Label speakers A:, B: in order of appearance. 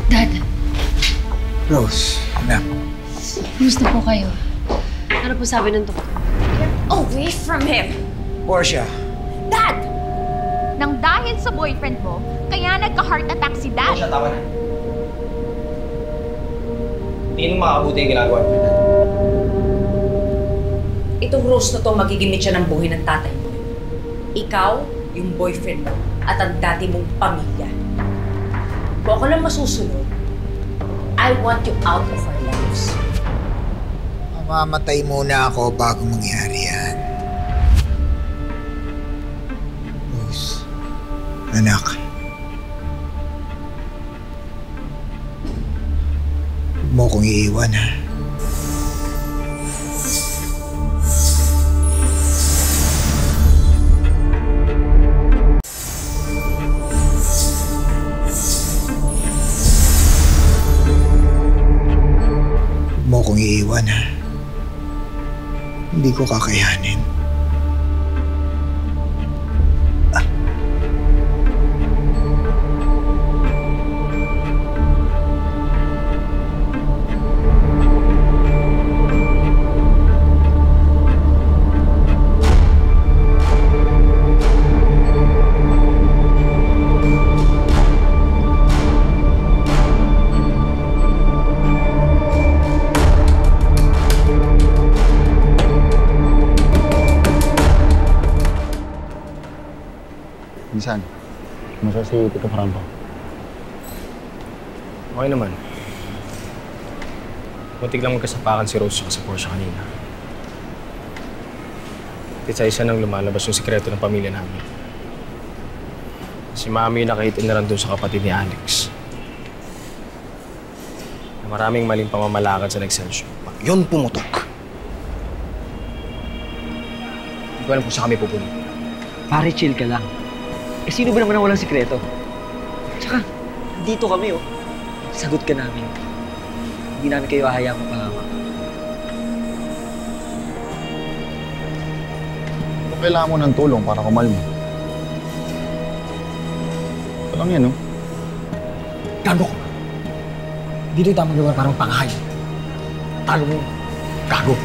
A: Dad,
B: Rose, anak.
A: gusto po kayo. Ano po sabi ng doktor?
C: Get away from him!
B: Portia.
C: Dad!
D: Nang dahil sa boyfriend mo, kaya nagka-heart attack si Dad.
E: Siya, tama na. Hindi makakabuti yung ginagawa niyo.
C: Itong Rose na to magigimit siya ng buhay ng tatay mo. Ikaw, yung boyfriend mo, at ang dati mong pamilya. Kung ako lang masusunod, I want you out of our lives.
B: Mamamatay muna ako bago mangyari yan. Rose, anak. Huwag mo kong iiwan, ha? Huwag mo kong iiwan, ha? Hindi ko kakayanin.
F: Minsan, kumusta si Tito Franco?
E: Okay naman. Muntik lang magkasapakan si Rose sa Portia kanina. Isa-isa nang lumalabas yung sikreto ng pamilya namin. Si Mami yung nakahitin na lang doon sa kapatid ni Alex. Na maraming maling pamamalakad sa Excelsior. Yun pumutok. Hindi ko alam kung saan kami pupunta.
G: Pare, chill ka lang. Eh, sino ba naman ang walang sikreto? Tsaka, dito kami, oh. Sagot ka namin. Hindi namin kayo hahayaang mapahama.
F: Kung kailangan mo ng tulong para kumalma. Ito lang yan, oh.
E: Gago ka! Dito yung tamang lugar para magpangahay. Talo mo. Gago!